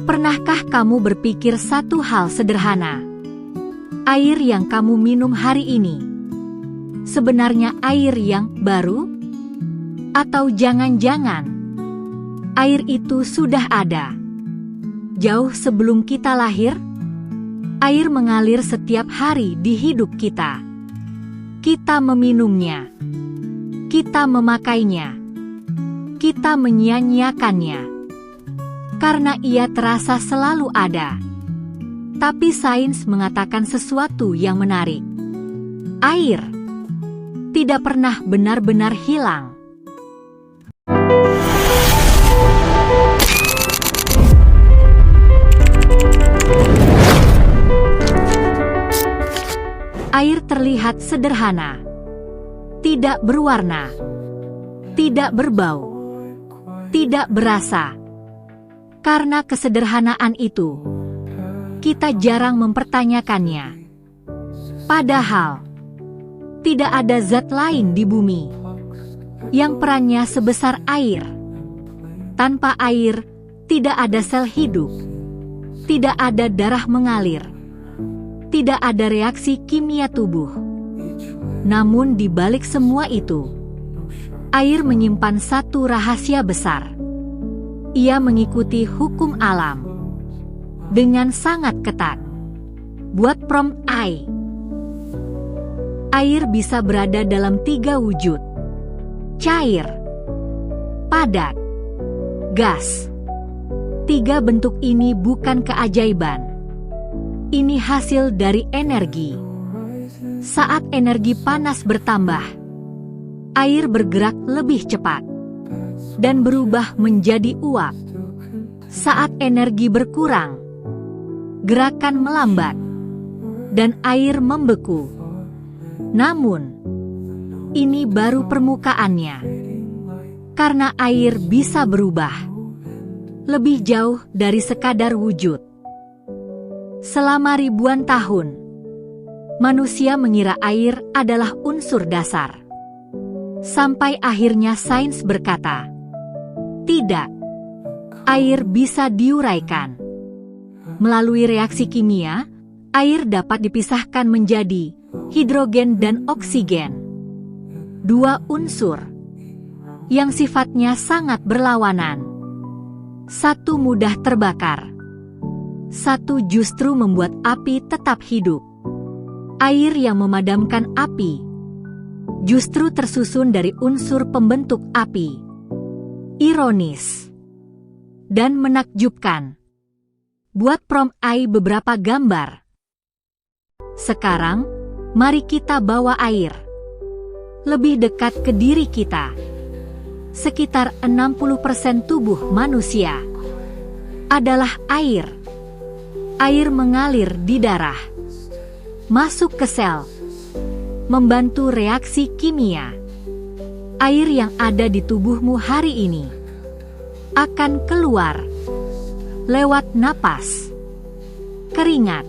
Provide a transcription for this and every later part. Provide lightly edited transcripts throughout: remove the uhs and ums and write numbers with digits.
Pernahkah kamu berpikir satu hal sederhana? Air yang kamu minum hari ini sebenarnya air yang baru? Atau jangan-jangan air itu sudah ada jauh sebelum kita lahir? Air mengalir setiap hari di hidup kita. Kita meminumnya, kita memakainya, kita menyia-nyiakannya, karena ia terasa selalu ada. Tapi sains mengatakan sesuatu yang menarik. Air tidak pernah benar-benar hilang. Air terlihat sederhana, tidak berwarna, tidak berbau, tidak berasa. Karena kesederhanaan itu, kita jarang mempertanyakannya. Padahal, tidak ada zat lain di bumi yang perannya sebesar air. Tanpa air, tidak ada sel hidup, tidak ada darah mengalir, tidak ada reaksi kimia tubuh. Namun di balik semua itu, air menyimpan satu rahasia besar. Ia mengikuti hukum alam dengan sangat ketat. Buat prompt I. Air bisa berada dalam 3 wujud: cair, padat, gas. 3 bentuk ini bukan keajaiban. Ini hasil dari energi. Saat energi panas bertambah, air bergerak lebih cepat dan berubah menjadi uap. Saat energi berkurang, gerakan melambat dan air membeku. Namun, ini baru permukaannya. Karena air bisa berubah lebih jauh dari sekadar wujud. Selama ribuan tahun, manusia mengira air adalah unsur dasar. Sampai akhirnya sains berkata, tidak, air bisa diuraikan. Melalui reaksi kimia, air dapat dipisahkan menjadi hidrogen dan oksigen. 2 unsur yang sifatnya sangat berlawanan. Satu mudah terbakar, satu justru membuat api tetap hidup. Air yang memadamkan api justru tersusun dari unsur pembentuk api. Ironis dan menakjubkan. Buat prompt I beberapa gambar. Sekarang, mari kita bawa air lebih dekat ke diri kita. Sekitar 60% tubuh manusia adalah air. Air mengalir di darah, masuk ke sel, membantu reaksi kimia. Air yang ada di tubuhmu hari ini akan keluar lewat napas, keringat,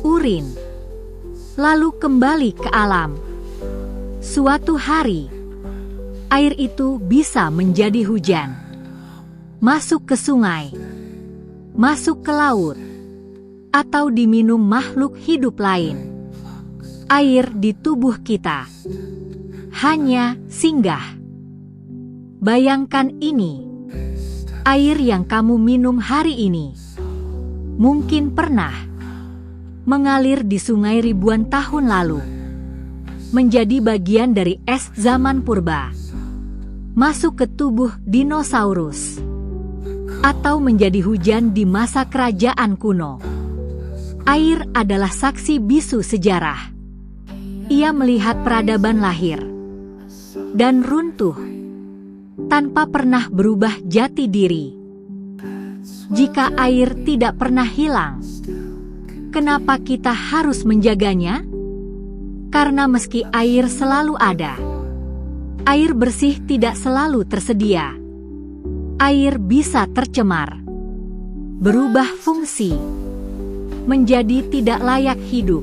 urin, lalu kembali ke alam. Suatu hari, air itu bisa menjadi hujan, masuk ke sungai, masuk ke laut, atau diminum makhluk hidup lain. Air di tubuh kita hanya singgah. Bayangkan ini, air yang kamu minum hari ini mungkin pernah mengalir di sungai ribuan tahun lalu, menjadi bagian dari es zaman purba, masuk ke tubuh dinosaurus, atau menjadi hujan di masa kerajaan kuno. Air adalah saksi bisu sejarah. Ia melihat peradaban lahir dan runtuh tanpa pernah berubah jati diri. Jika air tidak pernah hilang, kenapa kita harus menjaganya? Karena meski air selalu ada, air bersih tidak selalu tersedia. Air bisa tercemar, berubah fungsi, menjadi tidak layak hidup.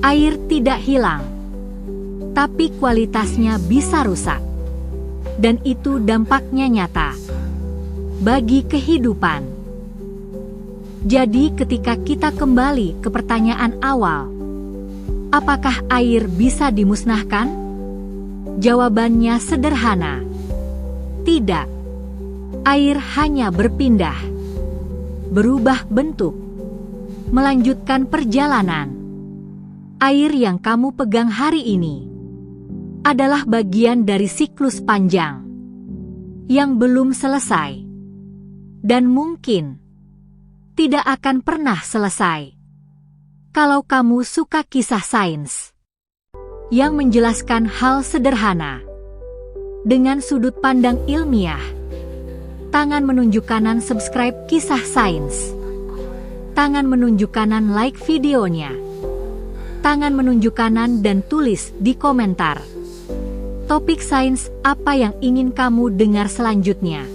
Air tidak hilang, tapi kualitasnya bisa rusak. Dan itu dampaknya nyata bagi kehidupan. Jadi ketika kita kembali ke pertanyaan awal, apakah air bisa dimusnahkan? Jawabannya sederhana. Tidak. Air hanya berpindah, berubah bentuk, melanjutkan perjalanan. Air yang kamu pegang hari ini adalah bagian dari siklus panjang yang belum selesai dan mungkin tidak akan pernah selesai. Kalau kamu suka kisah sains yang menjelaskan hal sederhana dengan sudut pandang ilmiah, tangan menunjuk kanan subscribe Kisah Sains. Tangan menunjuk kanan like videonya. Tangan menunjuk kanan dan tulis di komentar topik sains apa yang ingin kamu dengar selanjutnya.